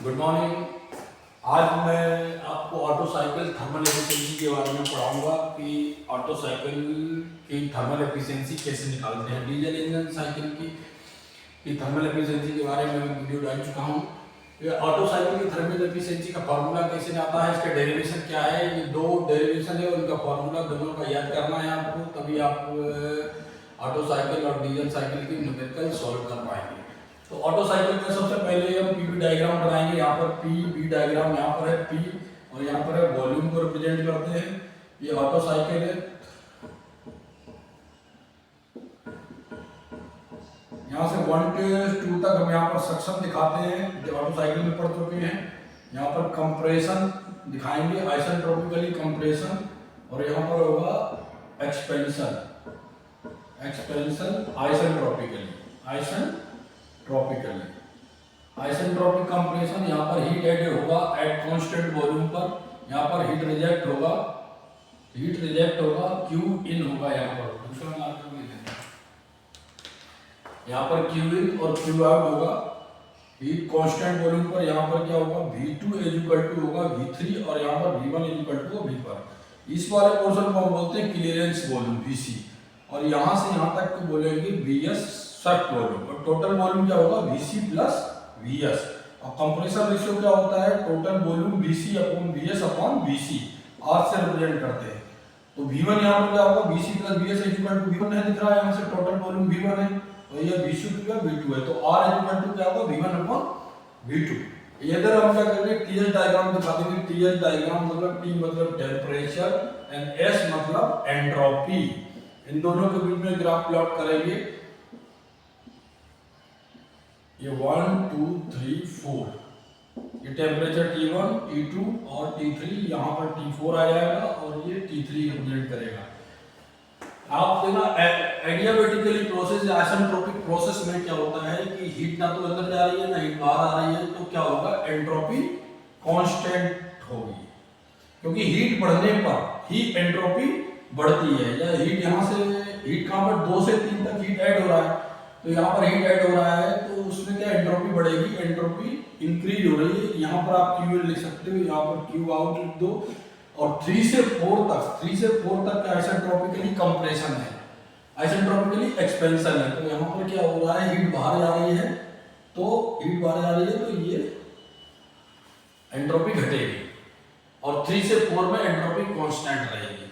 Good morning. आज मैं आपको ऑटो साइकिल थर्मल एफिशिएंसी के बारे में पढ़ाऊंगा कि ऑटो साइकिल की थर्मल एफिशिएंसी कैसे निकालते हैं। डीजल इंजन साइकिल की थर्मल एफिशिएंसी के बारे में मैं वीडियो डाल चुका हूँ। ये ऑटो साइकिल की थर्मल एफिशिएंसी का फार्मूला कैसे आता है, इसका डेरिवेशन क्या है, ये दो डेरिवेशन है, उनका फार्मूला दोनों का याद करना है आपको, तभी आप ऑटो साइकिल और डीजल साइकिल की न्यूमेरिकल सॉल्व कर पाएंगे। तो ऑटो साइकिल में सबसे पहले हम पी वी डायग्राम बनाएंगे। यहाँ पर पी वी डायग्राम, यहाँ पर है पी और यहाँ पर है वॉल्यूम को रिप्रेजेंट करते हैं। ये ऑटो साइकिल है। यहाँ से 1 से 2 तक हम यहाँ पर सक्शन दिखाते हैं जो ऑटो साइकिल में पढ़ चुके हैं। यहाँ पर कंप्रेशन दिखाएंगे, आइसेंट्रोपिकली कंप्रेशन, और यहाँ पर होगा एक्सपेंशन आइसेंट्रोपिकली आइसेंट्रोपिक कंप्रेशन। यहाँ पर हीट एडेड होगा एट कांस्टेंट वॉल्यूम पर, यहाँ पर हीट रिजेक्ट होगा क्यू इन होगा। यहाँ पर दूसरा मार्कर ले लेते हैं, यहाँ पर क्यू इन और क्यू आउट होगा। हीट कांस्टेंट वॉल्यूम पर यहाँ पर क्या होगा, V2 इज इक्वल टू होगा V3 और यहाँ पर V1 is equal to V1। इस वाले पोर्शन को हम बोलते हैं क्लियरेंस वॉल्यूम VC, और यहाँ से यहाँ तक को बोलेंगे VS सर्ट वॉल्यूम, और टोटल वॉल्यूम क्या होगा VC प्लस VS। और कंप्रेसर रेशियो क्या होता है, total volume VC upon VS upon VC, R से रिप्रेजेंट करते हैं। तो V1 यहाँ पर क्या होगा, VC plus VS equal to V1 है, दिख रहा है यहाँ से टोटल वॉल्यूम V1 है, और ये VC का V2 है, तो R इक्वल टू क्या होगा V1 अपॉन V2। इधर हम क्या करेंगे, TS डायग्राम दिखा देंगे। TS डायग्राम मतलब T मतलब टेम्परेचर एंड S मतलब एंट्रोपी, इन दोनों के बीच में ग्राफ प्लॉट करेंगे। ये 1 2 3 4, ये टेम्परेचर T1 T2 और T3, यहाँ पर T4 आ जाएगा और ये T3 रिप्रेजेंट करेगा। आप देखना एडियाबेटिकली प्रोसेस, आइसेंट्रोपिक प्रोसेस में क्या होता है कि हीट ना तो अंदर जा रही है ना हीट बाहर आ रही है, तो क्या होगा, एंट्रोपी कांस्टेंट होगी, क्योंकि हीट बढ़ने पर ही एंट्रोपी बढ़ती है। या हीट यहाँ से, हीट कहाँ पर 2 से 3 तक हीट ऐड हो रहा है, तो यहाँ पर हीट ऐड हो रहा है, तो उसमें क्या एंट्रोपी बढ़ेगी, एंट्रोपी इंक्रीज हो रही है। यहाँ पर आप क्यू लिख सकते हो, यहाँ पर क्यू आउट लिख दो। और 3 से 4 तक आइसेंट्रोपिकली कंप्रेशन है, आइसेंट्रोपिकली एक्सपेंशन है। तो यहाँ पर क्या हो रहा है, हीट बाहर जा रही है, तो ये एंट्रोपी घटेगी, और 3 से 4 में एंट्रोपी कांस्टेंट रहेगी।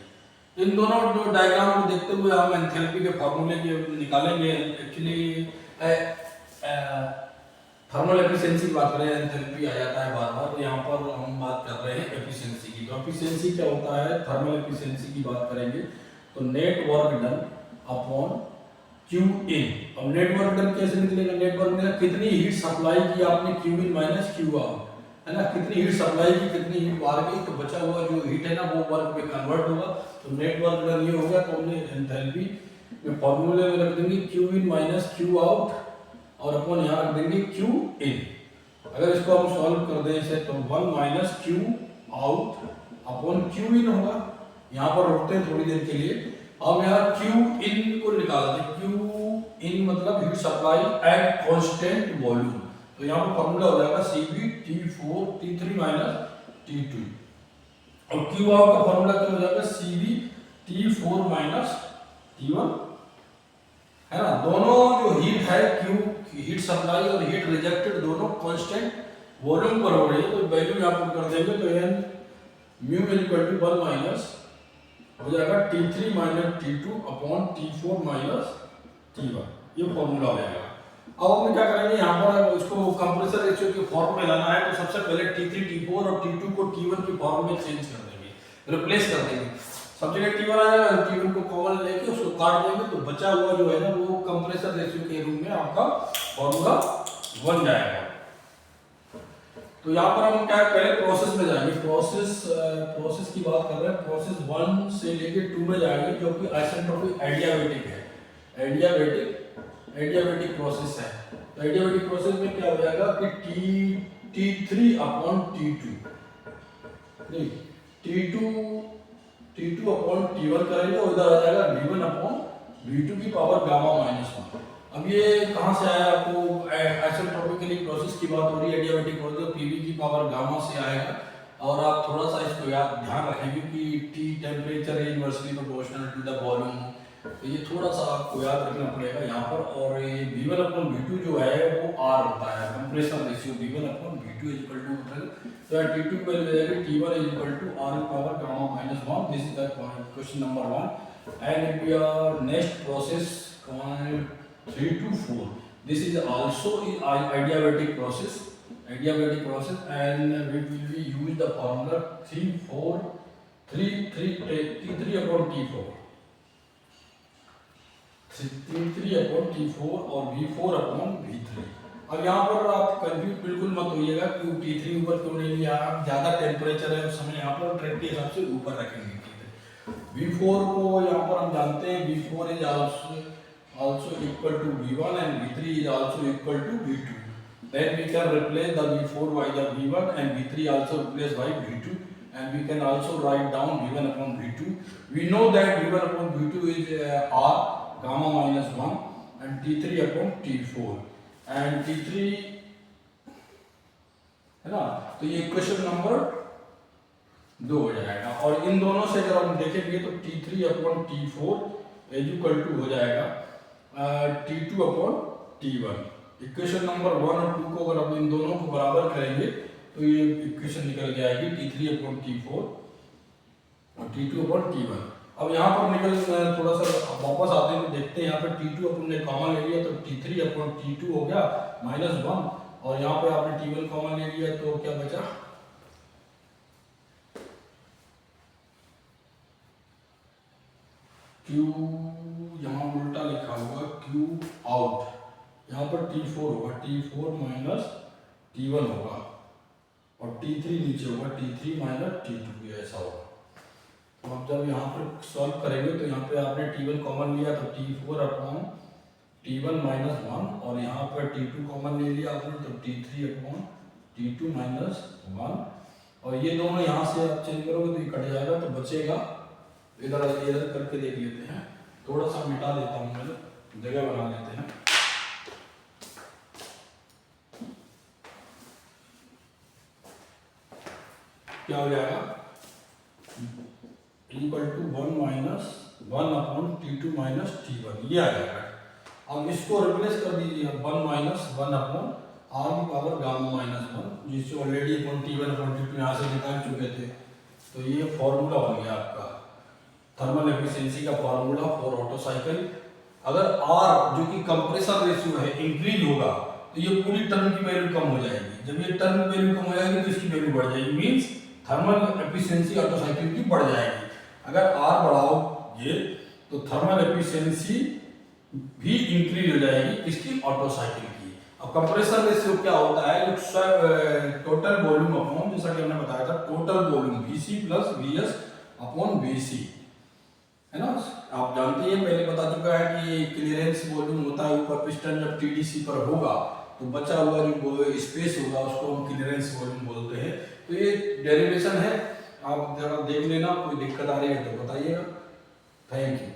इन दोनों जो डायग्राम को देखते हुए हम एंथैल्पी के फार्मूले निकालेंगे। एक्चुअली थर्मल एफिशिएंसी की बात करें, एंथैल्पी आ जाता है बार बार, यहाँ पर हम बात कर रहे हैं एफिशिएंसी की। तो एफिशिएंसी क्या होता है, थर्मल एफिशिएंसी की बात करेंगे तो net work done upon Q in. अब नेट वर्क डन कैसे निकलेगा, नेट वर्क डन कितनी हीट सप्लाई की आपने, Q in minus Q out, है ना, कितनी हीट सप्लाई की कितनी हीट बाहर गई, तो बचा हुआ जो हीट है ना वो वर्क में कन्वर्ट होगा। तो नेट वर्क डन ये हो गया। तो हमने एंथैल्पी में फॉर्मूले में रख देंगे Q in minus Q out, और अपन यहाँ रख देंगे क्यू इन। अगर इसको हम सॉल्व कर दें इसे, तो 1 minus Q out upon Q in होगा। यहाँ पर रुकते हैं थोड़ी देर के लिए। हम यहाँ क्यू इन को निकालते हैं, क्यू इन मतलब heat supply at constant volume. तो यहाँ पर फॉर्मूला हो जाएगा Cv T4 T3 minus T2, और क्यू आउट का फॉर्मूला क्या हो जाएगा, Cv T4 माइनस T1, है ना। दोनों जो हीट है, क्यू हीट सप्लाई और हीट रिजेक्टेड दोनों कांस्टेंट वॉल्यूम पर हो रही है, तो वैल्यू यहाँ पर कर देंगे। तो n mu equal to 1 minus हो जाएगा T3 minus T2 upon T4 minus T1, ये फॉर्मूला हो जाएगा। अब हम क्या करेंगे, यहाँ पर इसको कंप्रेसर रेशियो के फॉर्म में लाना है, तो सबसे पहले T3 T4 और T2 को T1 की फॉर्म में चेंज कर देंगे, रिप्लेस कर देंगे। सब जगह T1 आ जाएगा, T1 को कॉमन लेके उसको काट देंगे, तो बचा हुआ जो है ना वो कंप्रेसर रेशियो के रूप में आपका फॉर्मूला बन जाएगा। तो यहाँ पर हम क्या पहले प्रोसेस में जाएंगे, प्रोसेस की बात कर रहे हैं। प्रोसेस 1 से लेके 2 में जाएंगे, जो कि आइसेंट्रोपिक एडियाबेटिक है, एडियाबेटिक प्रोसेस है। तो एडियाबेटिक प्रोसेस में क्या हो जाएगा कि T3 अपॉन T2, नहीं T2 अपॉन T1 करेंगे, और इधर आ जाएगा V1 अपॉन V2 की पावर गामा माइनस 1। अब ये कहाँ से आया, आपको आइसोट्रोपिकली प्रोसेस की बात हो रही है, एडियाबैटिक प्रोसेस पीवी की पावर गामा से आएगा। और आप थोड़ा सा इसको याद ध्यान रखेंगे कि T temperature is inversely proportional to the volume, तो ये थोड़ा सा आपको याद रखना पड़ेगा यहाँ पर। और ये V1 अपॉन V2 जो है वो R होता है, compression ratio V1 upon V2 is equal to, तो T2 की वैल्यू हो जाएगी T1 is equal to R power gamma minus 1। This is the question number 1। And if we are next process 3 to 4, this is also adiabatic process, and we will be use the formula T3 upon T4, T3 upon T4 और V4 upon V3। अब यहाँ पर आप confuse बिल्कुल मत होइएगा कि T3 ऊपर क्यों नहीं लिया, ज़्यादा टेम्परेचर है उस समय यहाँ पर ट्रेड के हिसाब से ऊपर रखेंगे। V4 को यहाँ पर हम जानते हैं V4 is also equal to V1 and V3 is also equal to V2. Then we can replace the V4 by the V1 and V3 also replaced by V2, and we can also write down V1 upon V2. We know that V1 upon V2 is R gamma minus 1 and T3 upon T4 and T3 है ना, तो ये question number 2 हो जाएगा। और इन दोनों से अगर हम देखेंगे तो T3 upon T4 is equal to हो जाएगा T2 upon T1। Equation number 1 और 2 को अगर हम इन दोनों को बराबर करेंगे तो ये इक्वेशन निकल के आएगी T3 अपॉन T4 और T2 अपॉन T1। अब यहाँ पर निकल थोड़ा सा वापस आते हैं, देखते हैं यहाँ पे T2 अपन ने कॉमन ले लिया तो T3 अपॉन T2 हो गया -1, और यहाँ पे आपने T1 कॉमन ले लिया तो क्या बचा, Q यहाँ उल्टा लिखा हुआ Q आउट, यहाँ पर T4 होगा, T4 माइनस T1 होगा और T3 नीचे होगा, T3 माइनस T2 ऐसा होगा। तो अब जब यहाँ पर सॉल्व करेंगे तो यहाँ पे आपने T1 कॉमन लिया तो T4 अपॉन T1 माइनस 1, और यहाँ पर T2 कॉमन ले लिया आपने तो T3 अपॉन T2 माइनस 1, और ये दोनों यहाँ से आप चेंज करोगे तो ये कट जाएगा, तो बचेगा इधर इधर करके देख लेते हैं, थोड़ा सा मिटा देता हूँ मैं, जगह बना लेते हैं। क्या हो जाएगा, equal to 1 minus 1 upon T2 minus T1, ये आ जाएगा। अब इसको रिप्लेस कर दीजिए 1 माइनस 1 अपॉन R की पावर गामा माइनस 1, जिससे already upon T1 upon T2 यहाँ से निकाल चुके थे, तो ये फॉर्मूला बन गया आपका थर्मल एफिशिएंसी का फॉर्मूला फॉर ऑटो साइकिल। अगर R जो कि कंप्रेसर रेशियो है इंक्रीज होगा तो ये पूरी टर्म की वैल्यू कम हो जाएगी, जब ये टर्म की वैल्यू कम हो जाएगी तो इसकी वैल्यू बढ़ जाएगी, means thermal efficiency auto cycle की बढ़ जाएगी। अगर R बढ़ाओगे तो थर्मल एफिशिएंसी भी इंक्रीज हो जाएगी किसकी, ऑटो साइकिल की। अब कंप्रेसर रेशियो क्या होता है, जो टोटल वॉल्यूम अपॉन, जैसा कि हमने बताया था, total volume VC plus VS upon VC है ना। आप जानते हैं, पहले बता चुका है कि क्लियरेंस वॉल्यूम होता है ऊपर पिस्टन, जब TDC पर होगा तो बचा हुआ जो स्पेस होगा उसको हम क्लियरेंस वॉल्यूम बोलते हैं। तो ये डेरिवेशन है, आप जरा देख लेना, कोई दिक्कत आ रही है तो बताइएगा। Thank you.